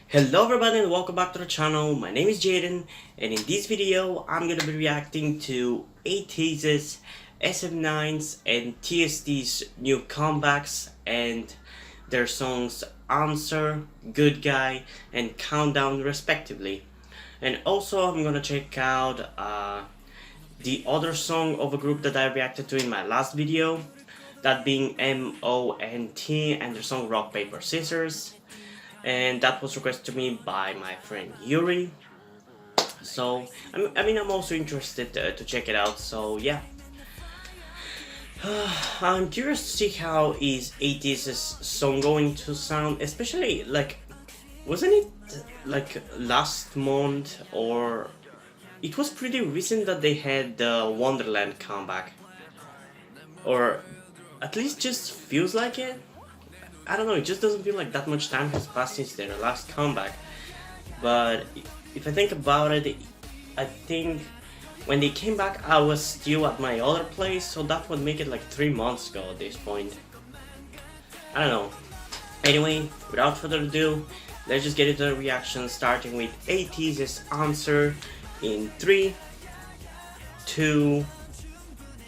Hello everybody and welcome back to the channel. My name is Jaden and in this video I'm gonna be reacting to Ateez's, SF9's and TST's new comebacks and their songs Answer, Good Guy and Countdown respectively. And also I'm gonna check out the other song of a group that I reacted to in my last video, that being M.O.N.T and their song Rock Paper Scissors. And that was requested to me by my friend Yuri. So I'm also interested to check it out. So yeah, I'm curious to see how is Ateez's song going to sound, especially like, wasn't it like last month, or it was pretty recent that they had the Wonderland comeback, or at least just feels like it. I don't know, it just doesn't feel like that much time has passed since their last comeback. But if I think about it, I think when they came back I was still at my other place, so that would make it like 3 months ago at this point. I don't know. Anyway, without further ado, let's just get into the reaction, starting with Ateez's Answer in 3, 2,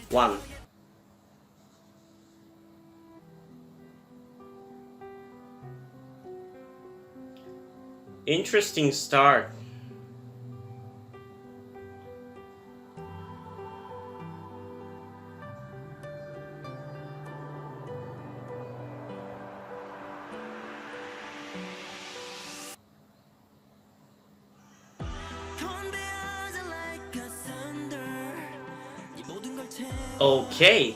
1. Interesting start. Okay.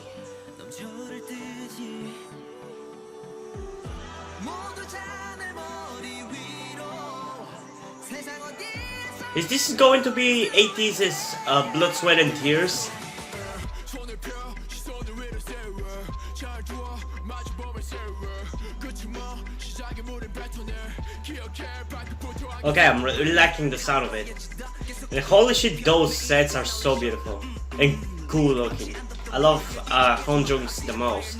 Is this going to be Ateez's Blood, Sweat and Tears? Okay, I'm really liking the sound of it. And holy shit, those sets are so beautiful and cool looking. I love Honjung's the most.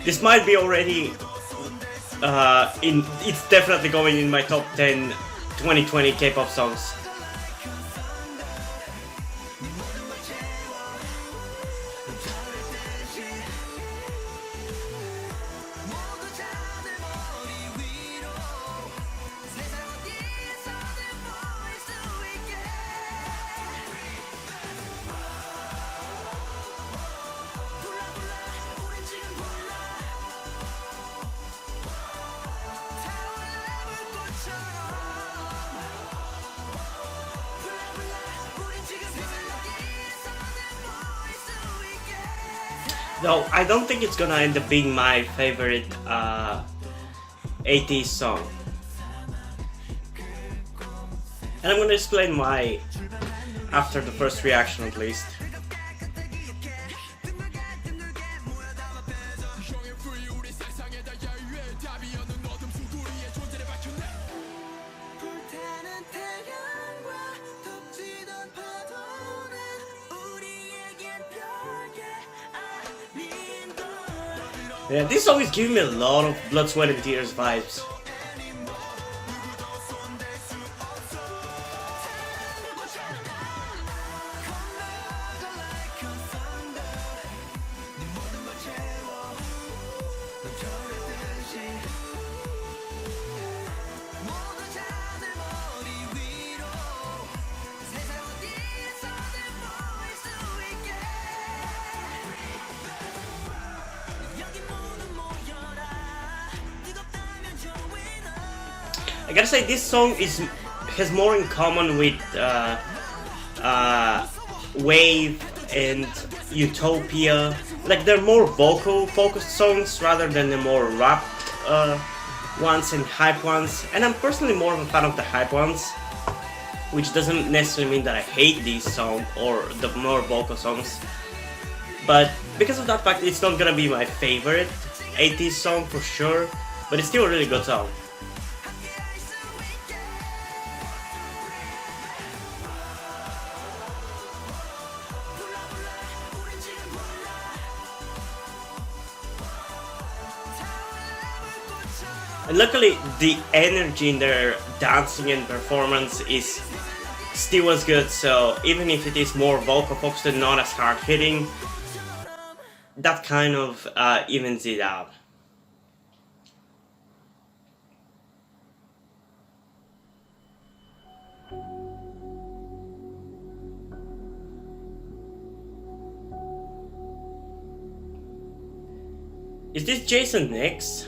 This might be already it's definitely going in my top 10 2020 K-pop songs. Though I don't think it's gonna end up being my favorite Ateez song. And I'm gonna explain why after the first reaction at least. Yeah, this song is giving me a lot of Blood, Sweat and Tears vibes. I gotta say, this song has more in common with Wave and Utopia. Like, they're more vocal focused songs rather than the more rap ones and hype ones. And I'm personally more of a fan of the hype ones, which doesn't necessarily mean that I hate these songs or the more vocal songs. But because of that fact, it's not gonna be my favorite Ateez song for sure, but it's still a really good song. And luckily, the energy in their dancing and performance is still as good, so even if it is more vocal focused and not as hard hitting, that kind of evens it out. Is this Jason Nix?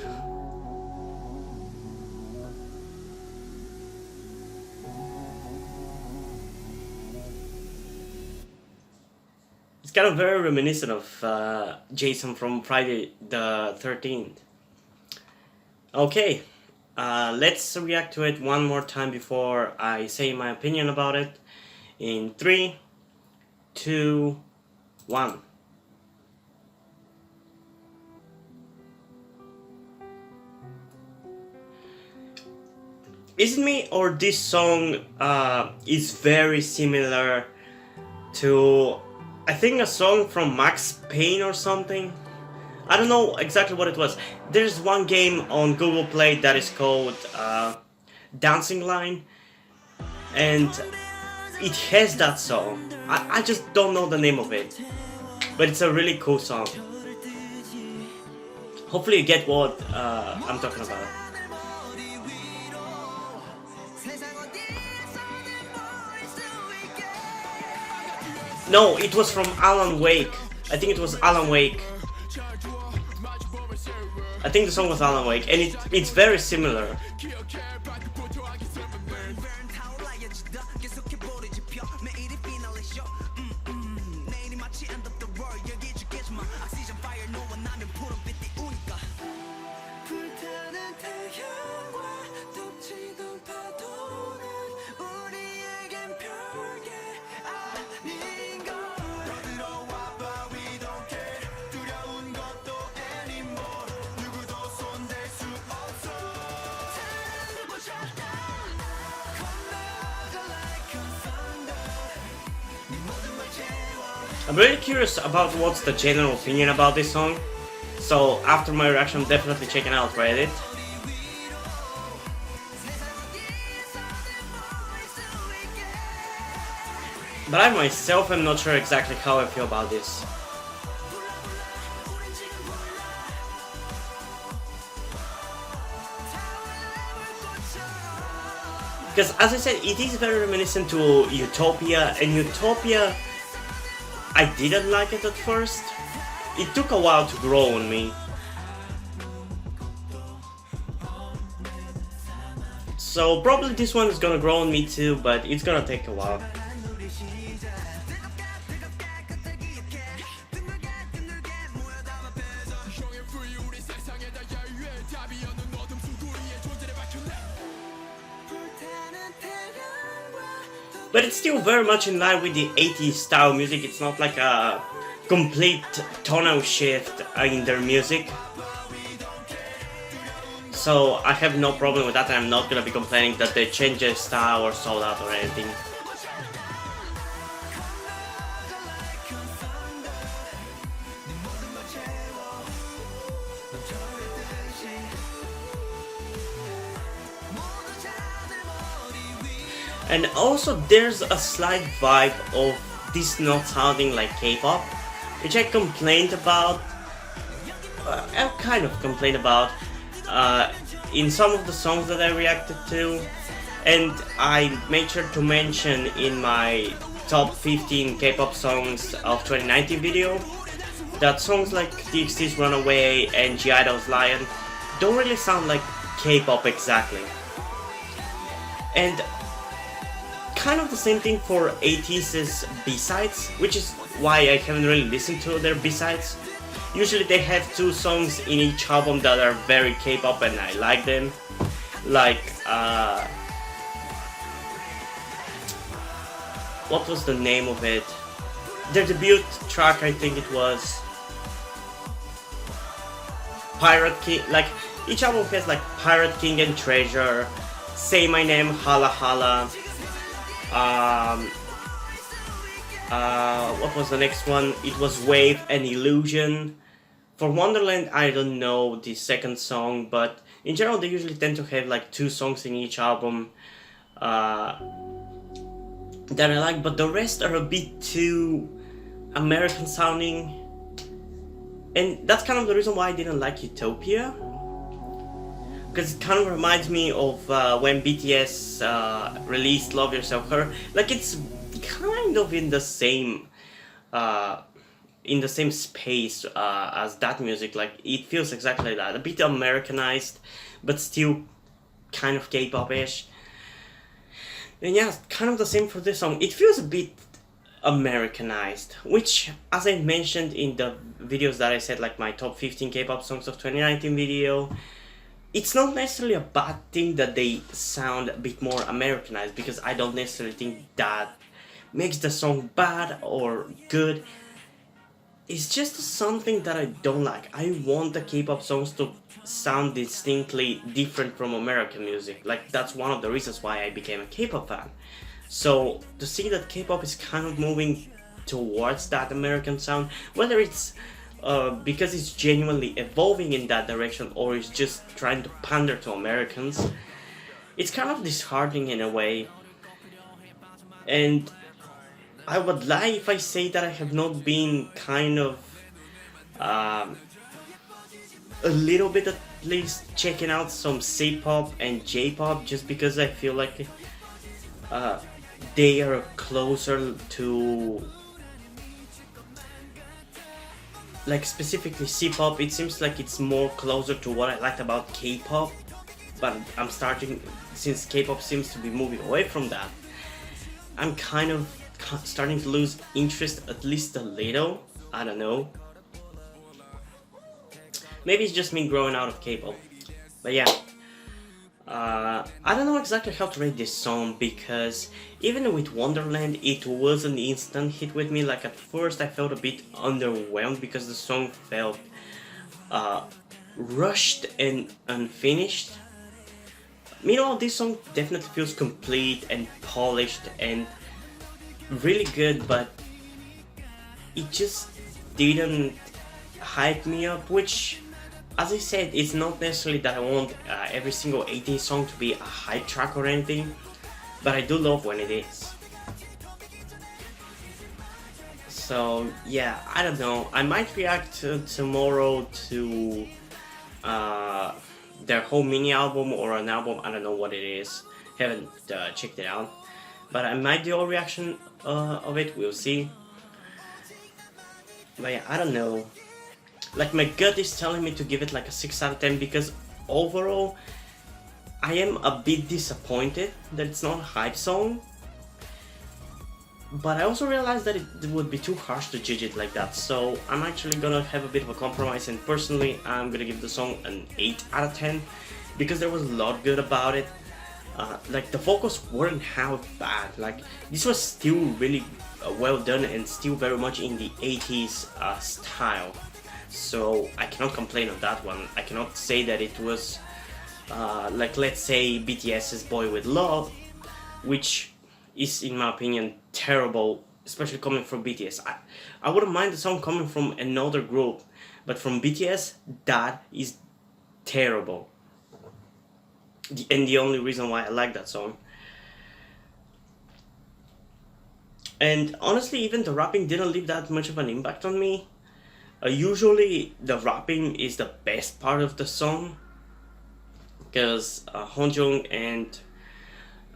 It's kind of very reminiscent of Jason from Friday the 13th. Okay, let's react to it one more time before I say my opinion about it. In 3, 2, 1. Is it me or this song is very similar to, I think, a song from Max Payne or something? I don't know exactly what it was. There's one game on Google Play that is called Dancing Line, and it has that song. I just don't know the name of it, but it's a really cool song. Hopefully you get what I'm talking about. No, it was from Alan Wake. I think it was Alan Wake. I think the song was Alan Wake, and it's very similar. I'm really curious about what's the general opinion about this song, so after my reaction I'm definitely checking out Reddit. But I myself am not sure exactly how I feel about this. Because as I said, it is very reminiscent to Utopia, and Utopia, I didn't like it at first. It took a while to grow on me. So probably this one is gonna grow on me too, but it's gonna take a while. But it's still very much in line with the 80s style music. It's not like a complete tonal shift in their music. So I have no problem with that, and I'm not gonna be complaining that they changed their style or sold out or anything. And also there's a slight vibe of this not sounding like K-pop, which I complained about, I kind of complained about in some of the songs that I reacted to, and I made sure to mention in my top 15 K-pop songs of 2019 video that songs like TXT's Runaway and G-Idol's Lion don't really sound like K-pop exactly. And kind of the same thing for Ateez's B-sides, which is why I haven't really listened to their B-sides. Usually they have 2 songs in each album that are very K-pop and I like them. Like, what was the name of it? Their debut track, I think it was Pirate King. Like, each album has like Pirate King and Treasure, Say My Name, Hala Hala. What was the next one? It was Wave and Illusion. For Wonderland, I don't know the second song, but In general, they usually tend to have like 2 songs in each album that I like, but the rest are a bit too American sounding. And that's kind of the reason why I didn't like Utopia, because it kind of reminds me of when BTS released Love Yourself Her. Like, it's kind of in the same space as that music. Like, it feels exactly like that, a bit Americanized, but still kind of K-pop-ish. And yeah, kind of the same for this song. It feels a bit Americanized, which, as I mentioned in the videos that I said, like my top 15 K-pop songs of 2019 video, it's not necessarily a bad thing that they sound a bit more Americanized, because I don't necessarily think that makes the song bad or good. It's just something that I don't like. I want the K-pop songs to sound distinctly different from American music. Like, that's one of the reasons why I became a K-pop fan. So to see that K-pop is kind of moving towards that American sound, whether it's because it's genuinely evolving in that direction or it's just trying to pander to Americans, it's kind of disheartening in a way. And I would lie if I say that I have not been kind of a little bit at least checking out some C-pop and J-pop, just because I feel like they are closer to, like, specifically C-pop. It seems like it's more closer to what I liked about K-pop, but I'm starting, since K-pop seems to be moving away from that, I'm kind of starting to lose interest, at least a little. I don't know. Maybe it's just me growing out of K-pop. But yeah. I don't know exactly how to rate this song, because even with Wonderland, it was an instant hit with me. Like, at first I felt a bit underwhelmed because the song felt rushed and unfinished. Meanwhile, this song definitely feels complete and polished and really good, but it just didn't hype me up, which, as I said, it's not necessarily that I want every single Ateez song to be a hype track or anything, but I do love when it is. So yeah, I don't know, I might react tomorrow to their whole mini album or an album, I don't know what it is, haven't checked it out, but I might do a reaction of it, we'll see. But yeah, I don't know. Like, my gut is telling me to give it like a 6 out of 10, because overall I am a bit disappointed that it's not a hype song. But I also realized that it would be too harsh to judge it like that, so I'm actually gonna have a bit of a compromise, and personally I'm gonna give the song an 8 out of 10, because there was a lot good about it. Like, the vocals weren't half bad. Like, this was still really well done and still very much in the 80s style. So I cannot complain on that one. I cannot say that it was like, let's say, BTS's Boy With Love, which is, in my opinion, terrible, especially coming from BTS. I wouldn't mind the song coming from another group, but from BTS, that is terrible. And the only reason why I like that song. And honestly, even the rapping didn't leave that much of an impact on me. Usually the rapping is the best part of the song, because Honjung and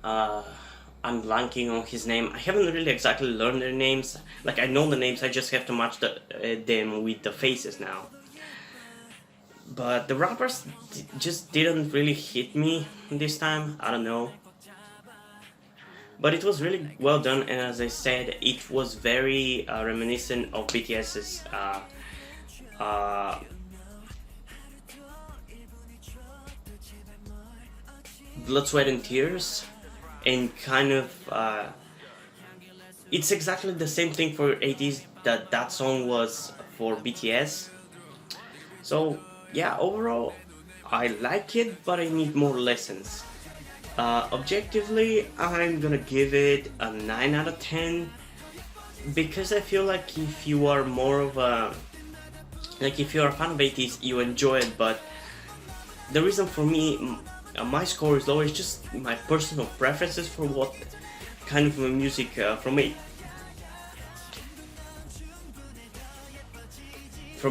I'm blanking on his name. I haven't really exactly learned their names. Like, I know the names, I just have to match them with the faces now. But the rappers just didn't really hit me this time, I don't know. But it was really well done, and as I said, it was very reminiscent of BTS's Blood, Sweat and Tears, and kind of it's exactly the same thing for Ateez that song was for BTS. So yeah, overall I like it, but I need more lessons. Objectively, I'm gonna give it a 9 out of 10, because I feel like if you are more of a, like, if you're a fan of Ateez, you enjoy it, but the reason for me my score is lower is just my personal preferences for what kind of music from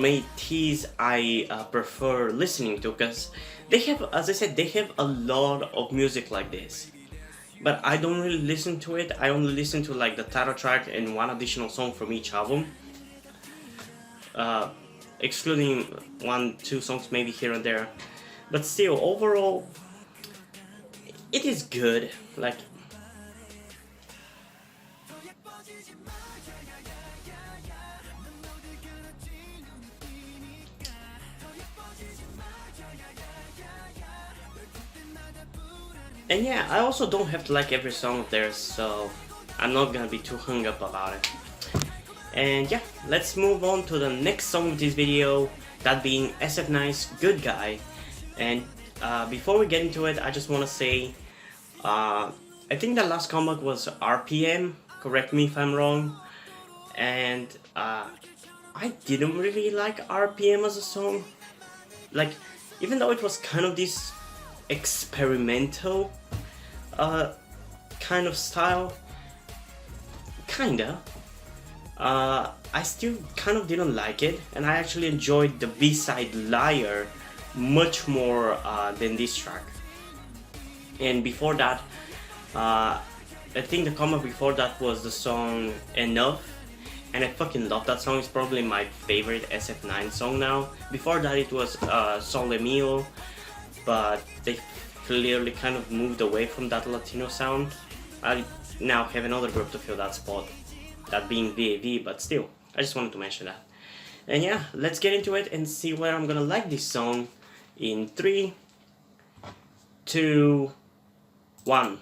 Ateez I prefer listening to, because they have, as I said, they have a lot of music like this, but I don't really listen to it. I only listen to like the title track and one additional song from each album, excluding 1-2 songs maybe here and there, but still overall it is good. Like, and yeah, I also don't have to like every song of theirs, so I'm not gonna be too hung up about it. And yeah, let's move on to the next song of this video, that being SF9's Good Guy. And before we get into it, I just want to say, I think the last comeback was RPM, correct me if I'm wrong, and I didn't really like RPM as a song. Like, even though it was kind of this experimental kind of style, kinda, I still kind of didn't like it, and I actually enjoyed the B-side Liar much more than this track. And before that, I think the comeback before that was the song Enough, and I fucking love that song. It's probably my favorite SF9 song now. Before that it was Sole Mio, but they clearly kind of moved away from that Latino sound. I now have another group to fill that spot, that being VAV, but still, I just wanted to mention that. And yeah, let's get into it and see where I'm gonna like this song in 3, 2, 1.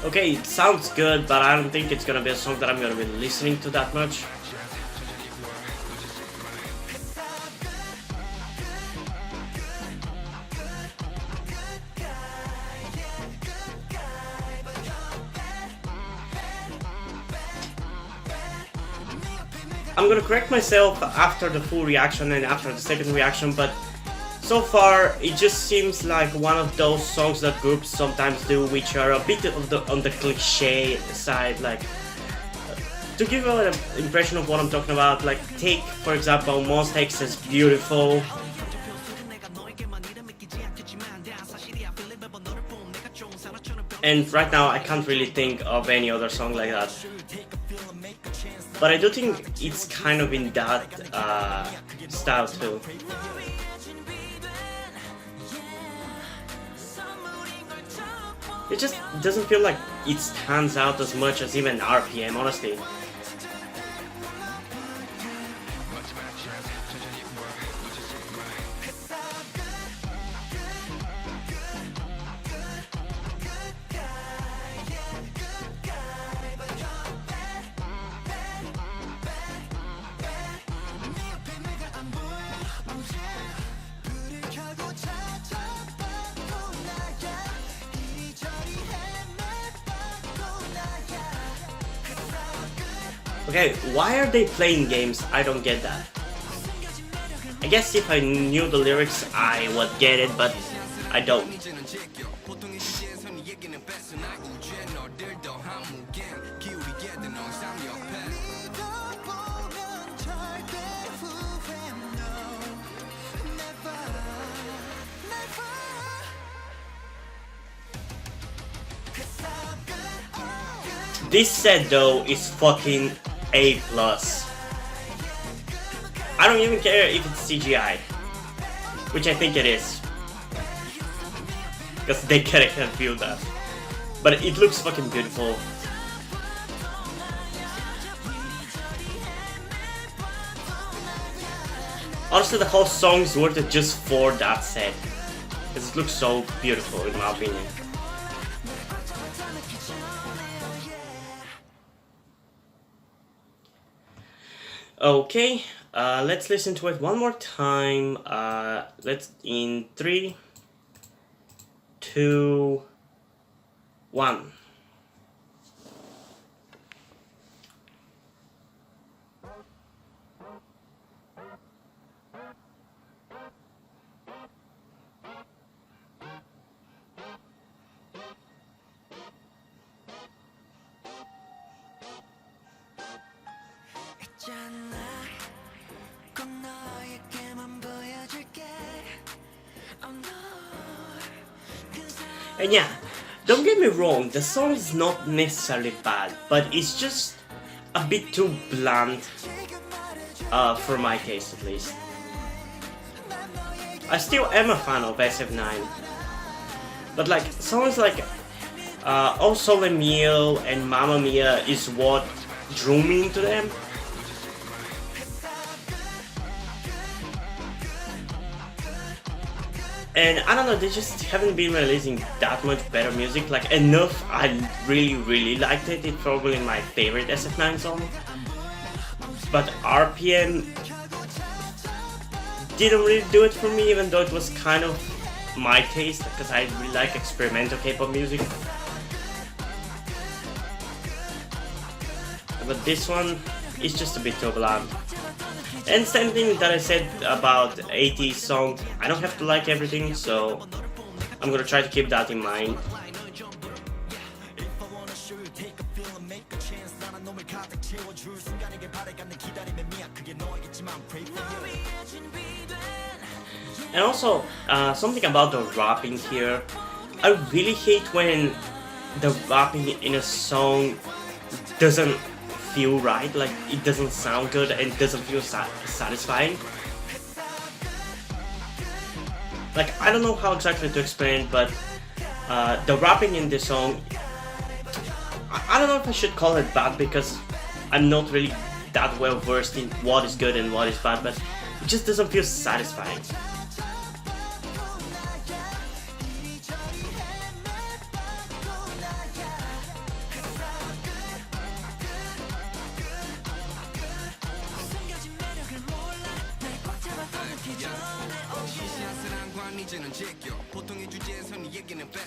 Okay, it sounds good, but I don't think it's gonna be a song that I'm gonna be listening to that much. I'm gonna correct myself after the full reaction and after the second reaction, but so far it just seems like one of those songs that groups sometimes do, which are a bit on the cliche side. Like, to give you an impression of what I'm talking about, like take for example Monsta X's Beautiful, and right now I can't really think of any other song like that. But I do think it's kind of in that style too. It just doesn't feel like it stands out as much as even RPM, honestly. Okay, why are they playing games? I don't get that. I guess if I knew the lyrics, I would get it, but I don't. This set though is fucking A+. I don't even care if it's CGI, which I think it is. because they can't feel that. But it looks fucking beautiful. Honestly, the whole song is worth it just for that set, because it looks so beautiful in my opinion. Okay, let's listen to it one more time. Let's in 3, 2, 1. And yeah, don't get me wrong, the song is not necessarily bad, but it's just a bit too bland, for my taste at least. I still am a fan of SF9, but like songs like O Sole Mio and Mamma Mia is what drew me into them. And I don't know, they just haven't been releasing that much better music, like enough. I really liked it. It's probably my favorite SF9 song. But RPM didn't really do it for me, even though it was kind of my taste, because I really like experimental K-pop music. But this one is just a bit too bland. And same thing that I said about Ateez song, I don't have to like everything, so I'm gonna try to keep that in mind. And also, something about the rapping here, I really hate when the rapping in a song doesn't feel right, like it doesn't sound good and doesn't feel satisfying. Like, I don't know how exactly to explain it, but the rapping in this song, I don't know if I should call it bad, because I'm not really that well versed in what is good and what is bad, but it just doesn't feel satisfying.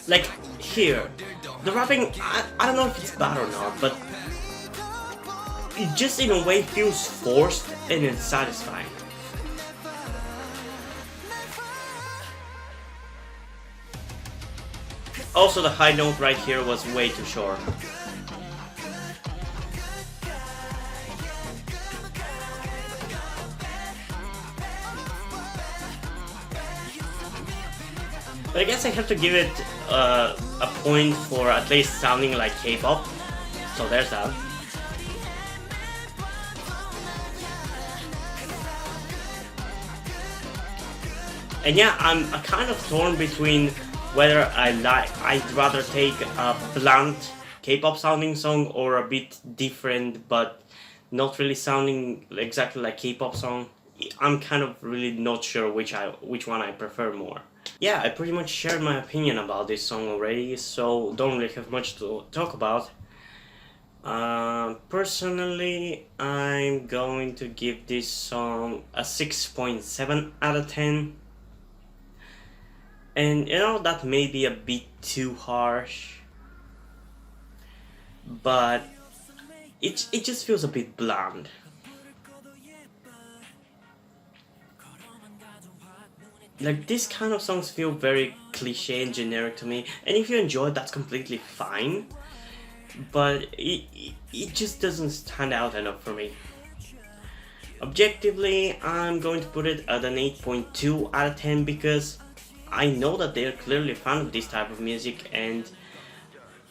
Like here, the rapping, I don't know if it's bad or not, but it just in a way feels forced and unsatisfying. Also, the high note right here was way too short. But I guess I have to give it a point for at least sounding like K-pop. So there's that. And yeah, I'm kind of torn between whether I'd rather take a bland K-pop sounding song or a bit different but not really sounding exactly like K-pop song. I'm kind of really not sure which one I prefer more. Yeah, I pretty much shared my opinion about this song already, so don't really have much to talk about. Personally, I'm going to give this song a 6.7 out of 10. And you know, that may be a bit too harsh, but it just feels a bit bland. Like, these kind of songs feel very cliche and generic to me, and if you enjoy it, that's completely fine, but it just doesn't stand out enough for me. Objectively, I'm going to put it at an 8.2 out of 10 because I know that they're clearly a fan of this type of music, and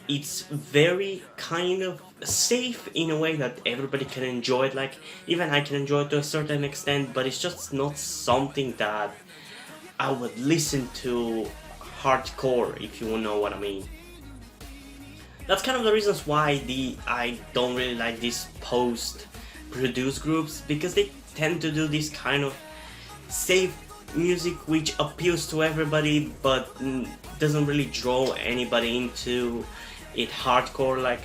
it's very kind of safe in a way that everybody can enjoy it. Like, even I can enjoy it to a certain extent, but it's just not something that I would listen to hardcore, if you know what I mean. That's kind of the reasons why I don't really like these post-produced groups, because they tend to do this kind of safe music which appeals to everybody but doesn't really draw anybody into it hardcore.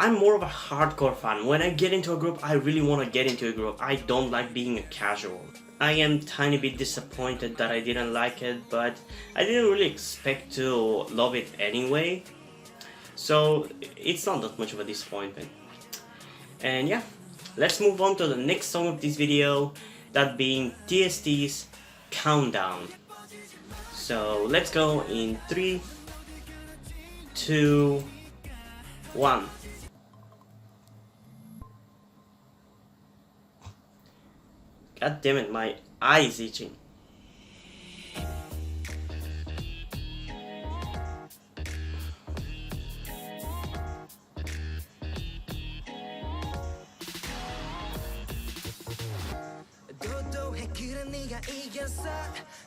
I'm more of a hardcore fan. When I get into a group, I really want to get into a group. I don't like being a casual. I am tiny bit disappointed that I didn't like it, but I didn't really expect to love it anyway, so it's not that much of a disappointment. And yeah, let's move on to the next song of this video, that being TST's Countdown. So let's go in 3, 2, 1. God damn it, my eye is itching.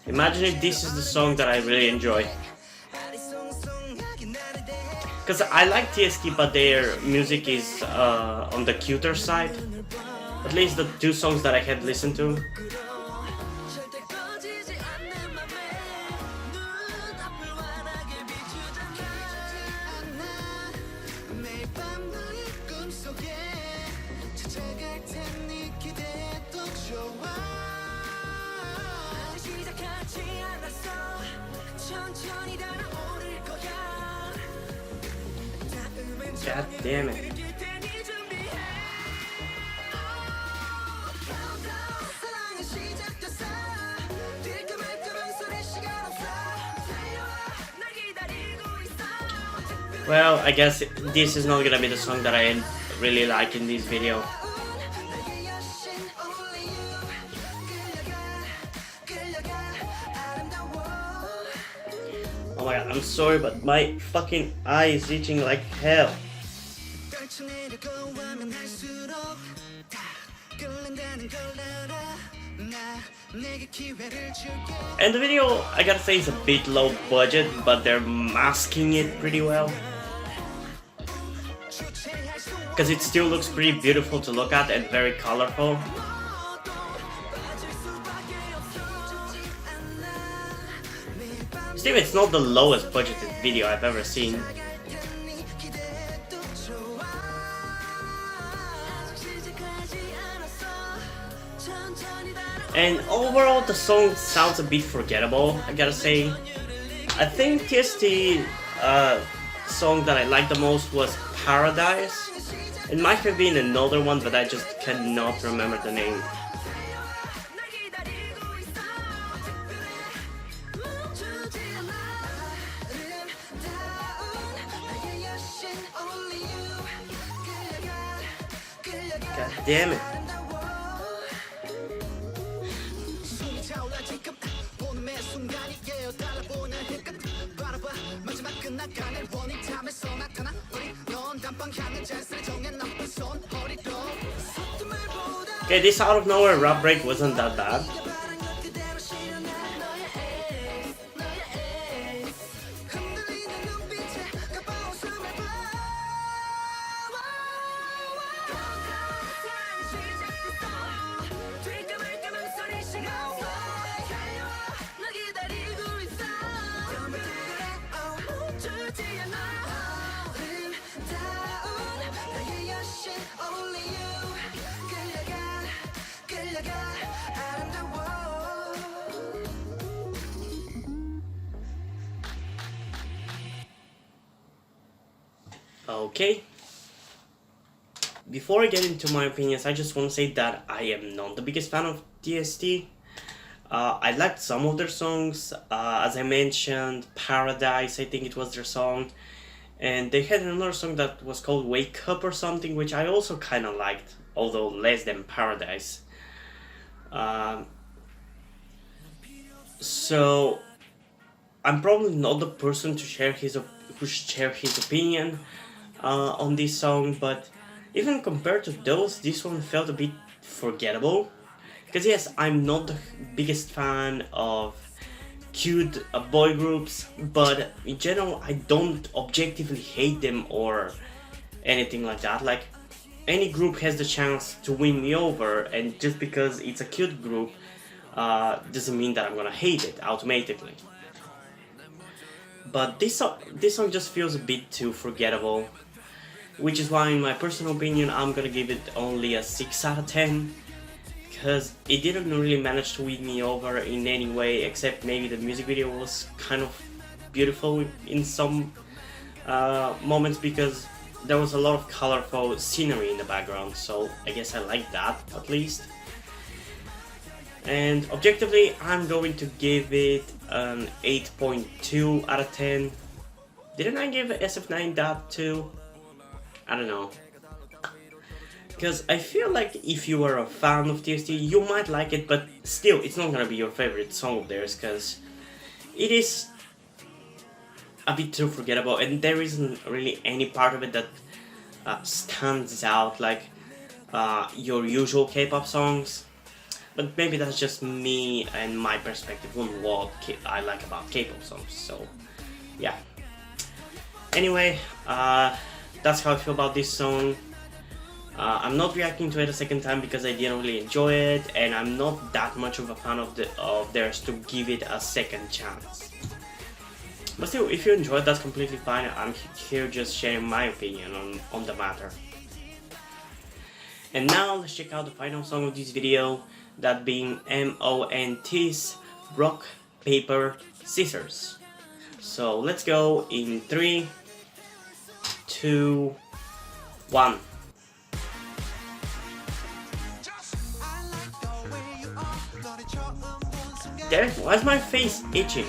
Imagine if this is the song that I really enjoy. Because I like TST, but their music is on the cuter side. At least the two songs that I had listened to. God damn it. Well, I guess this is not gonna be the song that I really like in this video. Oh my god, I'm sorry, but my fucking eye is itching like hell. And the video, I gotta say, is a bit low budget, but they're masking it pretty well. Because it still looks pretty beautiful to look at and very colorful. Still, it's not the lowest budgeted video I've ever seen. And overall, the song sounds a bit forgettable, I gotta say. I think TST song that I liked the most was Paradise. It might have been another one, but I just cannot remember the name. God damn it. Okay, this out of nowhere rap break wasn't that bad. Okay. Before I get into my opinions, I just want to say that I am not the biggest fan of TST. I liked some of their songs, as I mentioned, Paradise, I think it was their song. And they had another song that was called Wake Up or something, which I also kind of liked, although less than Paradise. So, I'm probably not the person to share his opinion on this song, but even compared to those, this one felt a bit forgettable. Because yes, I'm not the biggest fan of cute boy groups, but in general I don't objectively hate them or anything like that. Like, any group has the chance to win me over, and just because it's a cute group doesn't mean that I'm gonna hate it automatically. But this song just feels a bit too forgettable, which is why in my personal opinion I'm gonna give it only a 6 out of 10, because it didn't really manage to win me over in any way, except maybe the music video was kind of beautiful in some moments, because there was a lot of colorful scenery in the background, so I guess I like that at least. And objectively, I'm going to give it an 8.2 out of 10. Didn't I give SF9 that too? I don't know. Because I feel like if you are a fan of TST, you might like it, but still, it's not gonna be your favorite song of theirs, because it is a bit too forgettable, and there isn't really any part of it that stands out like your usual K-pop songs. But maybe that's just me and my perspective on what I like about K-pop songs, so yeah. Anyway, that's how I feel about this song. I'm not reacting to it a second time because I didn't really enjoy it, and I'm not that much of a fan of theirs to give it a second chance. But still, if you enjoyed, that's completely fine. I'm here just sharing my opinion on the matter. And now let's check out the final song of this video, that being M.O.N.T's Rock, Paper, Scissors. So let's go in 3, 2, 1. Damn, why is my face itching?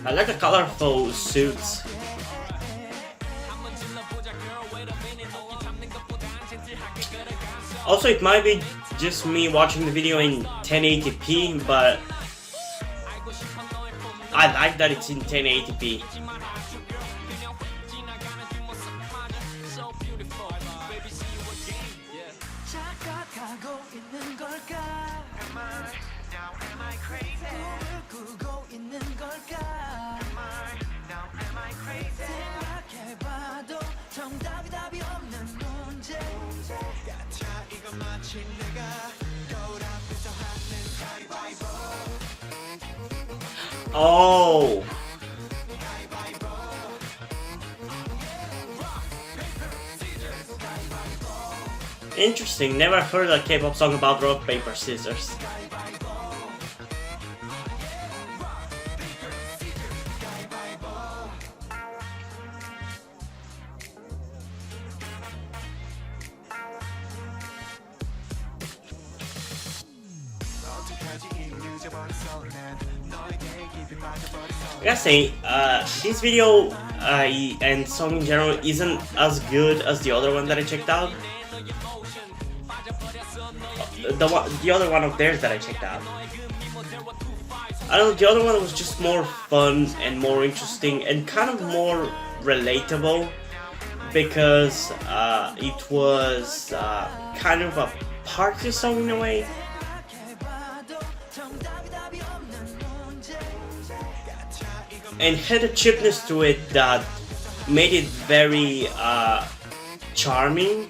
I like the colorful suits. Also, it might be just me watching the video in 1080p, but I like that it's in 1080p. Oh, interesting. Never heard a K-pop song about rock, paper, scissors. I gotta say, this video and song in general isn't as good as the other one that I checked out. The other one of theirs that I checked out. I don't know, the other one was just more fun and more interesting and kind of more relatable, because it was kind of a party song in a way. And had a cheapness to it that made it very charming.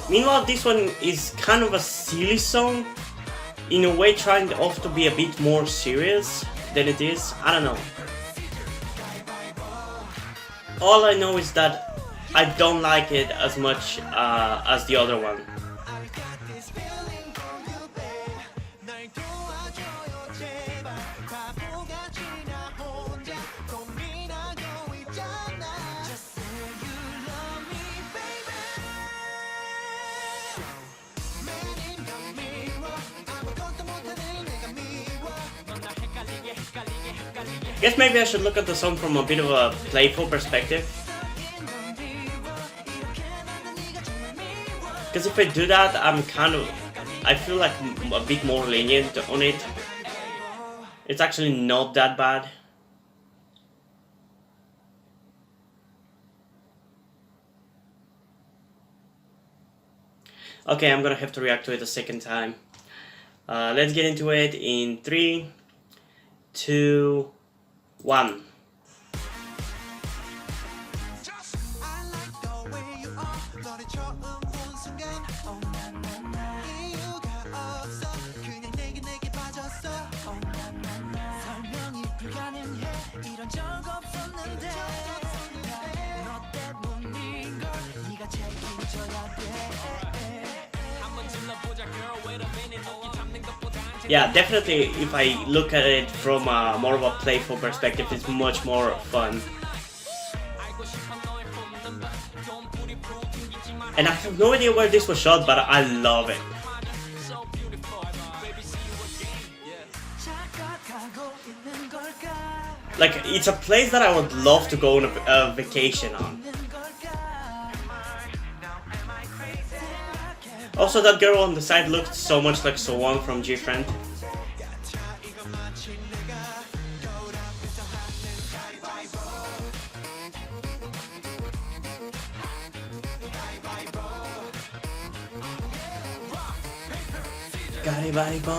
Meanwhile, this one is kind of a silly song, in a way trying off to be a bit more serious than it is. I don't know. All I know is that I don't like it as much as the other one. I guess maybe I should look at the song from a bit of a playful perspective. Because if I do that, I'm kind of I feel like a bit more lenient on it. It's actually not that bad. Okay, I'm gonna have to react to it a second time. Let's get into it in 3, 2, 1. Yeah, definitely if I look at it from more of a playful perspective, it's much more fun. And I have no idea where this was shot, but I love it. Like, it's a place that I would love to go on a vacation on. Also, that girl on the side looked so much like So-won from G-Friend. 가위바위보.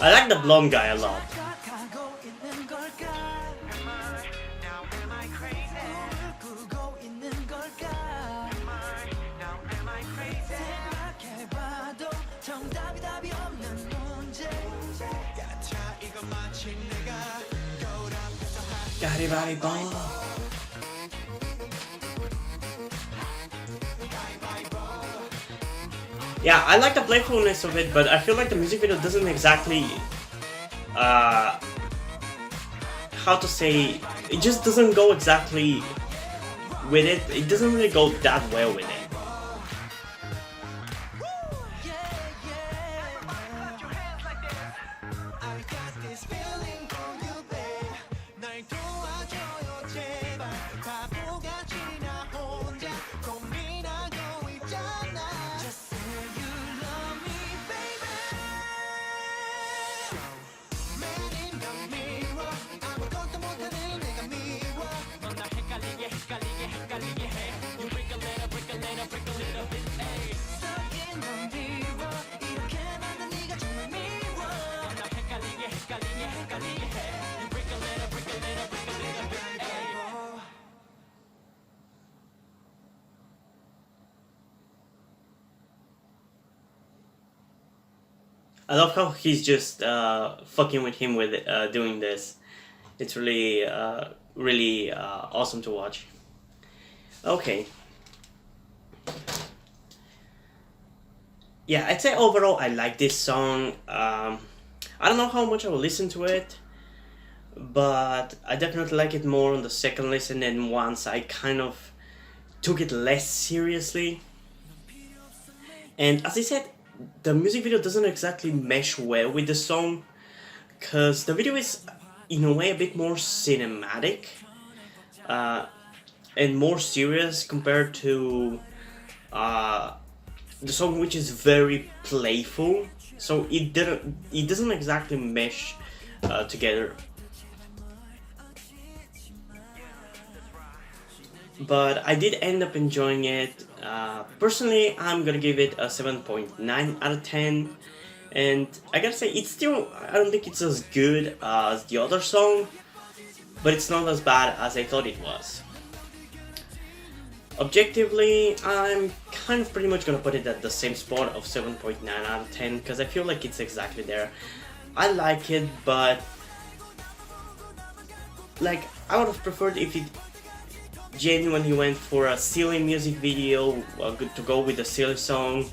I like the blonde guy a lot. 가위바위보. Yeah, I like the playfulness of it, but I feel like the music video doesn't exactly, how to say, it just doesn't go exactly with it. It doesn't really go that well with it. I love how he's just fucking with him with doing this. It's really, really awesome to watch. Okay. Yeah, I'd say overall I like this song. I don't know how much I will listen to it, but I definitely like it more on the second listen than once I kind of took it less seriously. And as I said, the music video doesn't exactly mesh well with the song, because the video is in a way a bit more cinematic and more serious compared to the song, which is very playful. So it doesn't exactly mesh together. But I did end up enjoying it. Personally, I'm gonna give it a 7.9 out of 10. And I gotta say, it's still, I don't think it's as good as the other song, but it's not as bad as I thought it was. Objectively, I'm kind of pretty much gonna put it at the same spot of 7.9 out of 10, because I feel like it's exactly there. I like it, but like, I would have preferred if it genuinely went for a silly music video to go with a silly song,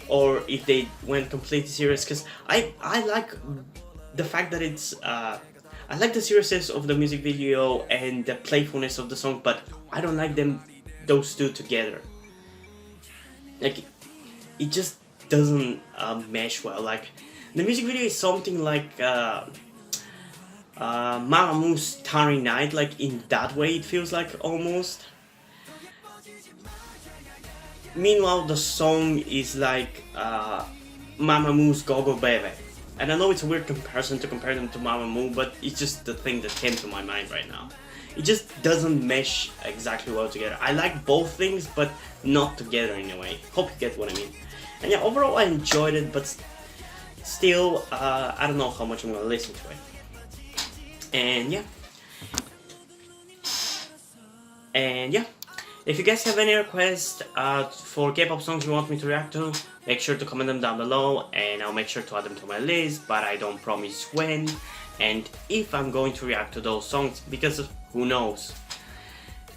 or if they went completely serious, because I like the fact that it's I like the seriousness of the music video and the playfulness of the song, but I don't like those two together. Like, it just doesn't mesh well. Like, the music video is something like Mamamoo's Starry Night, like in that way it feels like almost. Meanwhile, the song is like Mamamoo's Go Go Baby. And I know it's a weird comparison to compare them to Mamamoo, but it's just the thing that came to my mind right now. It just doesn't mesh exactly well together. I like both things, but not together in a way. Hope you get what I mean. And yeah, overall I enjoyed it, but still, I don't know how much I'm gonna listen to it. And yeah, if you guys have any requests for K-pop songs you want me to react to, make sure to comment them down below, and I'll make sure to add them to my list, but I don't promise when and if I'm going to react to those songs, because who knows.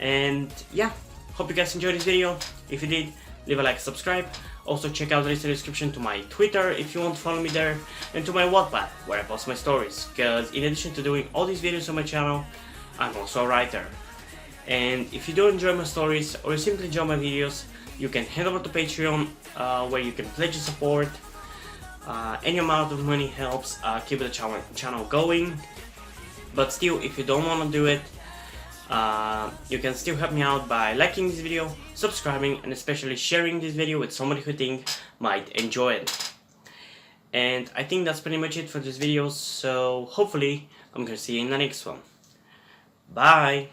And yeah, hope you guys enjoyed this video. If you did, leave a like, subscribe. Also check out the list in the description to my Twitter if you want to follow me there, and to my Wattpad where I post my stories, because in addition to doing all these videos on my channel, I'm also a writer. And if you do enjoy my stories or you simply enjoy my videos, you can head over to Patreon where you can pledge your support. Any amount of money helps keep the channel going. But still, if you don't want to do it, you can still help me out by liking this video, subscribing, and especially sharing this video with somebody who you think might enjoy it. And I think that's pretty much it for this video, so hopefully I'm gonna see you in the next one. Bye!